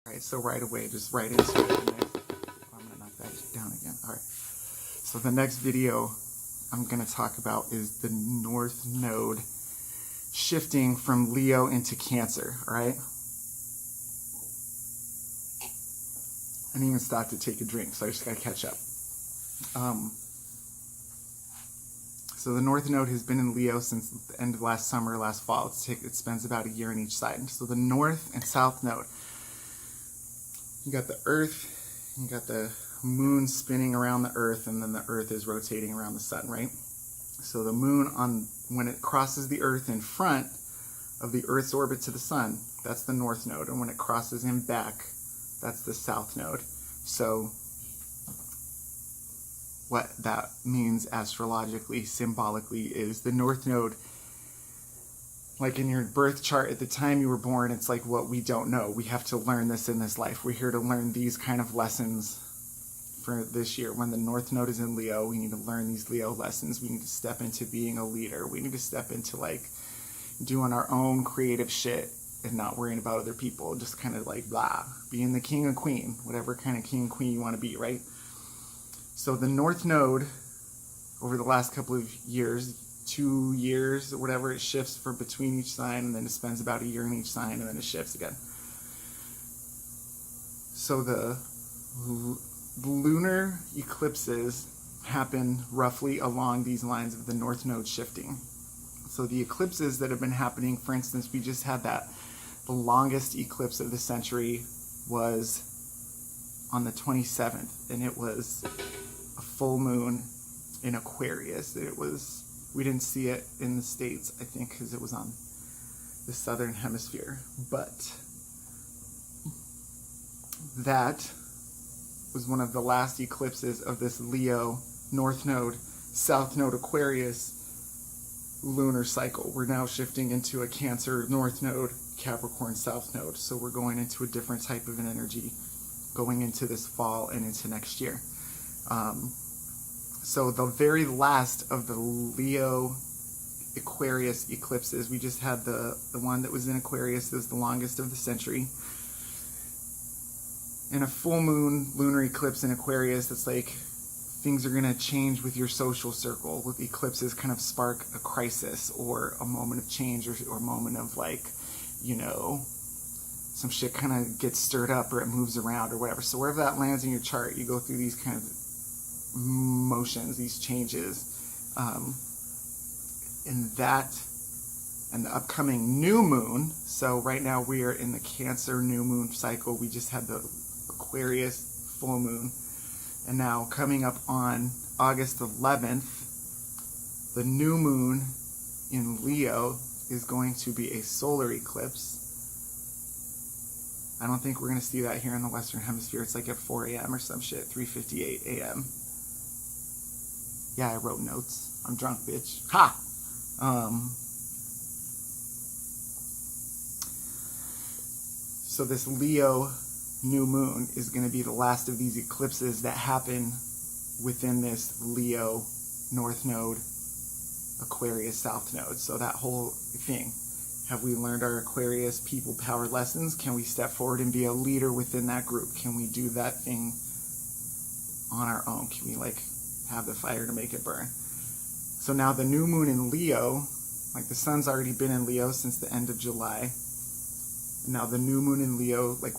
Alright, so right away, just right into it. I'm going to knock that down again. Alright, so the next video I'm going to talk about is the North Node shifting from Leo into Cancer. Alright? I didn't even stop to take a drink, so I just got to catch up. So the North Node has been in Leo since the end of last summer, last fall. It spends about a year in each side. So the North and South Node. You got the Earth, you got the Moon spinning around the Earth, and then the Earth is rotating around the Sun, right? So the Moon, when it crosses the Earth in front of the Earth's orbit to the Sun, that's the North Node. And when it crosses him back, that's the South Node. So what that means astrologically, symbolically, is the North Node, like in your birth chart at the time you were born, it's like what we don't know. We have to learn this in this life. We're here to learn these kind of lessons for this year. When the North Node is in Leo, we need to learn these Leo lessons. We need to step into being a leader. We need to step into like doing our own creative shit and not worrying about other people. Just kind of like blah, being the king and queen, whatever kind of king and queen you want to be, right? So the North Node, over the last couple of years, 2 years or whatever, it shifts from between each sign, and then it spends about a year in each sign, and then it shifts again. So the lunar eclipses happen roughly along these lines of the North Node shifting. So the eclipses that have been happening, for instance, we just had the longest eclipse of the century was on the 27th, and it was a full moon in Aquarius. We didn't see it in the States, I think, because it was on the southern hemisphere. But that was one of the last eclipses of this Leo North Node, South Node Aquarius lunar cycle. We're now shifting into a Cancer North Node, Capricorn South Node. So we're going into a different type of an energy going into this fall and into next year. So the very last of the Leo Aquarius eclipses, we just had the one that was in Aquarius, that was the longest of the century. And a full moon lunar eclipse in Aquarius, it's like things are going to change with your social circle. With eclipses kind of spark a crisis or a moment of change or a moment of like, you know, some shit kind of gets stirred up or it moves around or whatever. So wherever that lands in your chart, you go through these kind of motions, these changes, and the upcoming new moon. So right now we are in the Cancer new moon cycle. We just had the Aquarius full moon, and now coming up on August 11th, the new moon in Leo is going to be a solar eclipse. I don't think we're going to see that here in the Western Hemisphere. It's like at 4 a.m. or some shit, 3:58 a.m. Yeah, I wrote notes. I'm drunk, bitch. Ha! So this Leo new moon is going to be the last of these eclipses that happen within this Leo North Node, Aquarius South Node. So that whole thing. Have we learned our Aquarius people power lessons? Can we step forward and be a leader within that group? Can we do that thing on our own? Can we like have the fire to make it burn? So now the new moon in Leo, like the sun's already been in Leo since the end of July. Now the new moon in Leo like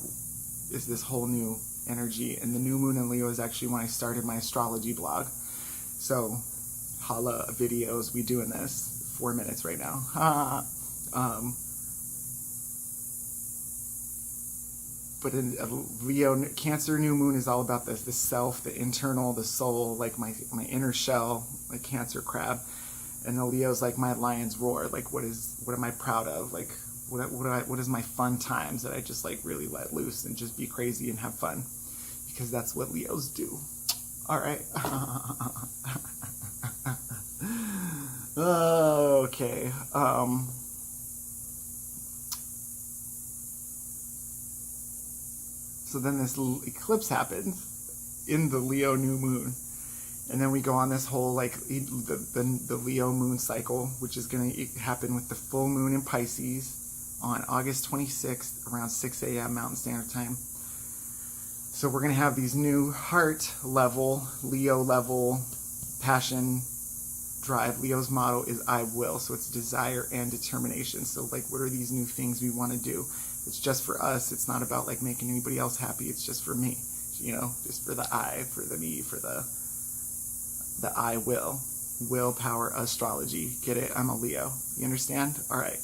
is this whole new energy, and the new moon in Leo is actually when I started my astrology blog. So holla videos, we doing this 4 minutes right now. But in Leo, Cancer new moon is all about the self, the internal, the soul, like my inner shell, like Cancer crab. And the Leo's like my lion's roar, like what am I proud of? Like what is my fun times that I just like really let loose and just be crazy and have fun, because that's what Leos do. All right. Okay. So then this eclipse happens in the Leo new moon. And then we go on this whole, like, the Leo moon cycle, which is going to happen with the full moon in Pisces on August 26th around 6 a.m. Mountain Standard Time. So we're going to have these new heart level, Leo level, passion, drive. Leo's motto is I will. So it's desire and determination. So like, what are these new things we want to do? It's just for us. It's not about like making anybody else happy. It's just for me, you know, just for the I, for the me, for the I will. Willpower astrology. Get it? I'm a Leo. You understand? All right.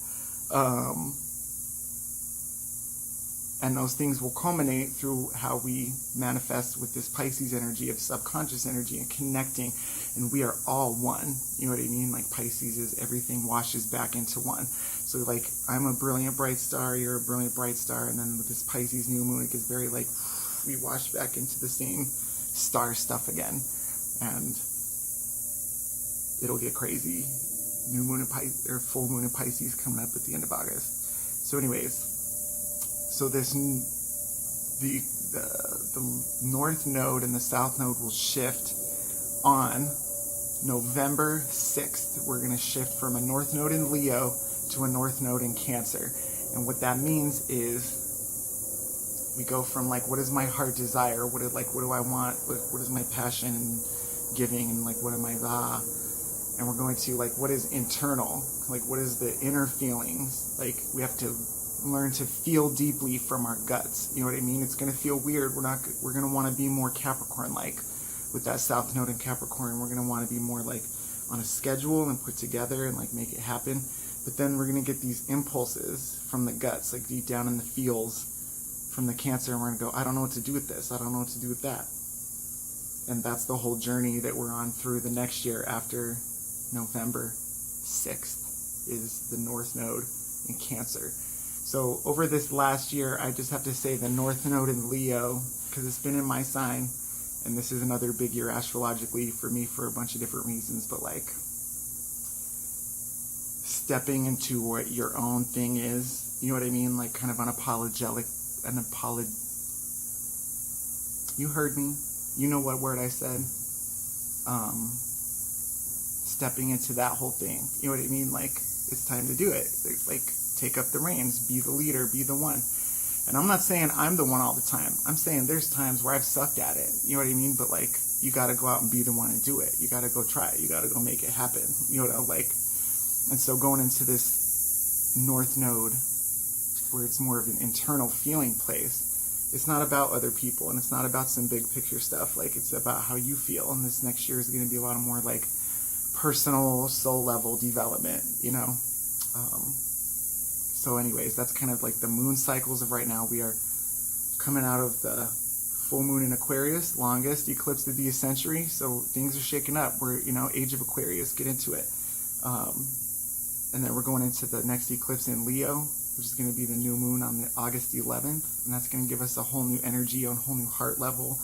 And those things will culminate through how we manifest with this Pisces energy of subconscious energy and connecting. And we are all one. You know what I mean? Like Pisces is everything washes back into one. So like, I'm a brilliant bright star, you're a brilliant bright star. And then with this Pisces new moon, it gets very like, we wash back into the same star stuff again. And it'll get crazy. New moon in Pisces, or full moon in Pisces coming up at the end of August. So anyways, so this, the north node and the south node will shift on November 6th. We're going to shift from a north node in Leo to a north node in Cancer. And what that means is we go from like, what is my heart desire? What do I want? What is my passion and giving? And like, what am I, and we're going to like, what is internal? Like, what is the inner feelings? Like, we have to learn to feel deeply from our guts. You know what I mean? It's going to feel weird. We're going to want to be more Capricorn-like with that south node in Capricorn. We're going to want to be more like on a schedule and put together and like make it happen. But then we're going to get these impulses from the guts, like deep down in the feels from the Cancer. And we're going to go, I don't know what to do with this. I don't know what to do with that. And that's the whole journey that we're on through the next year after November 6th is the north node in Cancer. So over this last year, I just have to say the north node in Leo, because it's been in my sign, and this is another big year astrologically for me for a bunch of different reasons, but like stepping into what your own thing is, you know what I mean? Like kind of you heard me, you know what word I said, stepping into that whole thing, you know what I mean? Like, it's time to do it. Like, take up the reins, be the leader, be the one. And I'm not saying I'm the one all the time. I'm saying there's times where I've sucked at it. You know what I mean? But like, you got to go out and be the one and do it. You got to go try it. You got to go make it happen. You know, like, and so going into this north node where it's more of an internal feeling place, it's not about other people and it's not about some big picture stuff. Like, it's about how you feel. And this next year is going to be a lot of more like personal soul level development, you know? So anyways, that's kind of like the moon cycles of right now. We are coming out of the full moon in Aquarius, longest eclipse of the century. So things are shaking up. We're, you know, age of Aquarius, get into it. And then we're going into the next eclipse in Leo, which is going to be the new moon on the August 11th. And that's going to give us a whole new energy, a whole new heart level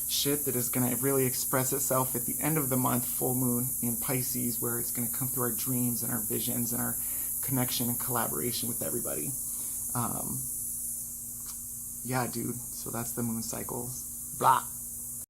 shit that is going to really express itself at the end of the month, full moon in Pisces, where it's going to come through our dreams and our visions and our connection and collaboration with everybody. Yeah, dude. So that's the moon cycles. Blah.